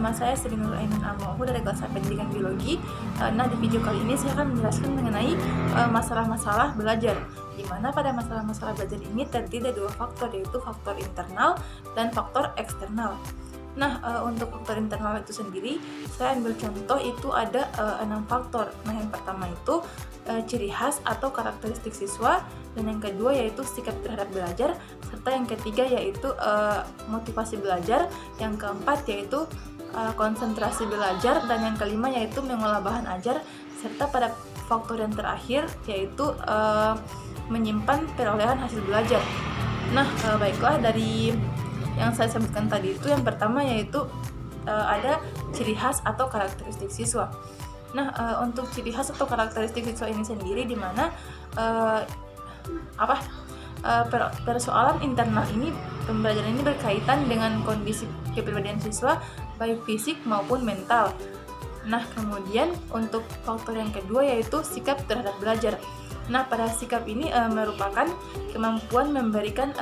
Nama saya Sri Nur Aiman Amohu dari kelas Pendidikan Biologi. Nah, di video kali ini saya akan menjelaskan mengenai masalah-masalah belajar, di mana pada masalah-masalah belajar ini terdiri dari dua faktor, yaitu faktor internal dan faktor eksternal. Nah, untuk faktor internal itu sendiri, saya ambil contoh itu ada 6 faktor. Nah, yang pertama itu ciri khas atau karakteristik siswa, dan yang kedua yaitu sikap terhadap belajar, serta yang ketiga yaitu motivasi belajar, yang keempat yaitu konsentrasi belajar, dan yang kelima yaitu mengolah bahan ajar, serta pada faktor yang terakhir yaitu menyimpan perolehan hasil belajar. Nah, baiklah, dari yang saya sebutkan tadi itu yang pertama yaitu ada ciri khas atau karakteristik siswa. Nah, untuk ciri khas atau karakteristik siswa ini sendiri, di mana persoalan internal ini, pembelajaran ini berkaitan dengan kondisi kepribadian siswa baik fisik maupun mental. Nah, kemudian untuk faktor yang kedua yaitu sikap terhadap belajar. Nah, pada sikap ini merupakan kemampuan memberikan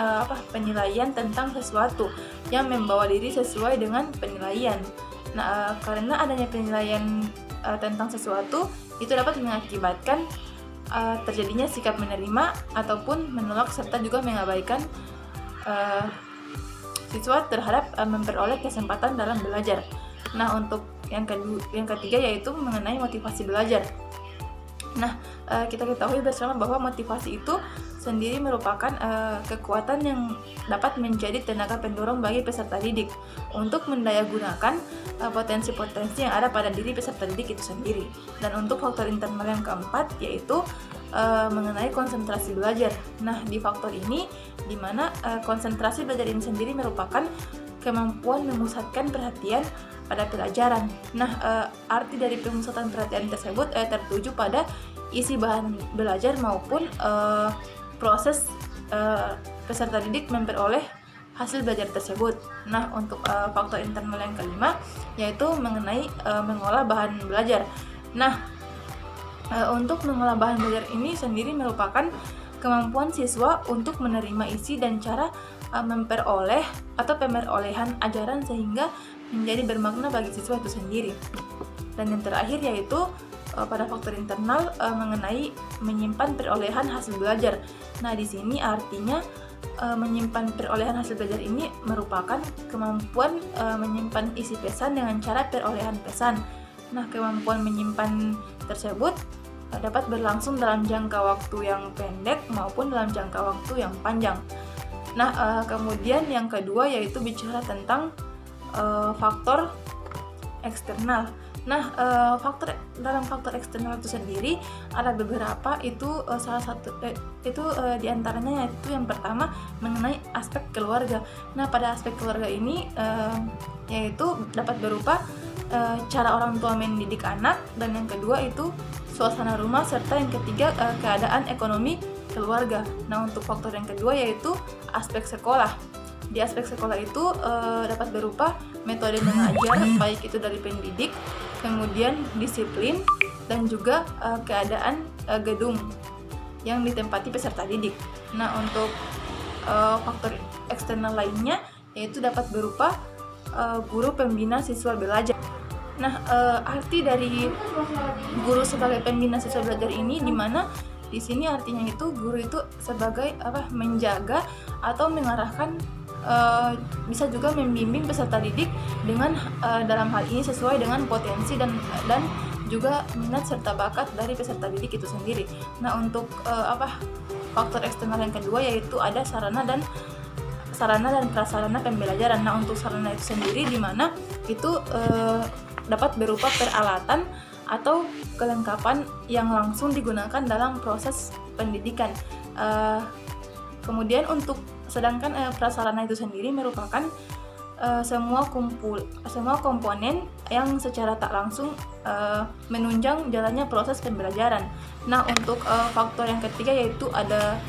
penilaian tentang sesuatu yang membawa diri sesuai dengan penilaian. Nah, karena adanya penilaian tentang sesuatu, itu dapat mengakibatkan terjadinya sikap menerima ataupun menolak, serta juga mengabaikan siswa terhadap memperoleh kesempatan dalam belajar. Nah, untuk yang ketiga yaitu mengenai motivasi belajar. Nah, kita ketahui bersama bahwa motivasi itu sendiri merupakan kekuatan yang dapat menjadi tenaga pendorong bagi peserta didik untuk mendayagunakan potensi-potensi yang ada pada diri peserta didik itu sendiri. Dan untuk faktor internal yang keempat yaitu mengenai konsentrasi belajar. Nah, di faktor ini di mana konsentrasi belajar ini sendiri merupakan kemampuan memusatkan perhatian pada pelajaran. Nah, arti dari pemusatan perhatian tersebut tertuju pada isi bahan belajar maupun proses peserta didik memperoleh hasil belajar tersebut. Nah, untuk faktor internal yang kelima yaitu mengenai mengolah bahan belajar. Nah, untuk mengolah bahan belajar ini sendiri merupakan kemampuan siswa untuk menerima isi dan cara memperoleh atau pemerolehan ajaran sehingga menjadi bermakna bagi siswa itu sendiri. Dan yang terakhir yaitu pada faktor internal mengenai menyimpan perolehan hasil belajar. Nah, di sini artinya menyimpan perolehan hasil belajar ini merupakan kemampuan menyimpan isi pesan dengan cara perolehan pesan. Nah, kemampuan menyimpan tersebut dapat berlangsung dalam jangka waktu yang pendek maupun dalam jangka waktu yang panjang. Nah, kemudian yang kedua yaitu bicara tentang faktor eksternal. Nah, dalam faktor eksternal itu sendiri ada beberapa, itu salah satu diantaranya yaitu yang pertama mengenai aspek keluarga. Nah, pada aspek keluarga ini yaitu dapat berupa cara orang tua mendidik anak, dan yang kedua itu suasana rumah, serta yang ketiga keadaan ekonomi keluarga. Nah, untuk faktor yang kedua yaitu aspek sekolah. Di aspek sekolah itu dapat berupa metode mengajar, baik itu dari pendidik, kemudian disiplin, dan juga keadaan gedung yang ditempati peserta didik. Nah, untuk faktor eksternal lainnya yaitu dapat berupa guru pembina siswa belajar. Nah, arti dari guru sebagai pembina siswa belajar ini di mana di sini artinya itu guru itu sebagai menjaga atau mengarahkan, bisa juga membimbing peserta didik dengan dalam hal ini sesuai dengan potensi dan juga minat serta bakat dari peserta didik itu sendiri. Nah, untuk faktor eksternal yang kedua yaitu ada sarana dan prasarana pembelajaran. Nah, untuk sarana itu sendiri di mana itu dapat berupa peralatan atau kelengkapan yang langsung digunakan dalam proses pendidikan. Kemudian untuk sedangkan prasarana itu sendiri merupakan semua komponen yang secara tak langsung menunjang jalannya proses pembelajaran. Nah, untuk faktor yang ketiga yaitu ada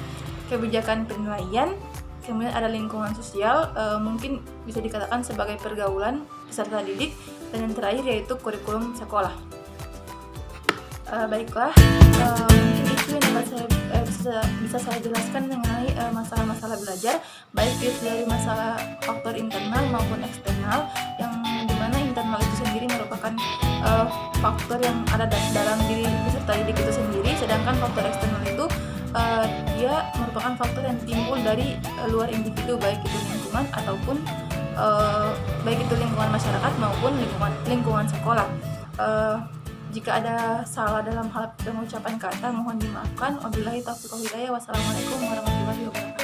kebijakan penilaian, kemudian ada lingkungan sosial, mungkin bisa dikatakan sebagai pergaulan peserta didik, dan yang terakhir yaitu kurikulum sekolah. Baiklah, mungkin itu yang bisa saya jelaskan mengenai masalah-masalah belajar, baik itu dari masalah faktor internal maupun eksternal, yang dimana internal itu sendiri merupakan faktor yang ada dalam diri peserta didik itu sendiri, sedangkan faktor eksternal itu dia merupakan faktor yang timbul dari luar individu, baik itu lingkungan ataupun baik itu lingkungan masyarakat maupun lingkungan sekolah. Jika ada salah dalam hal pengucapan kata mohon dimaafkan. Wabillahi taufiq wal hidayah. Wassalamualaikum warahmatullahi wabarakatuh.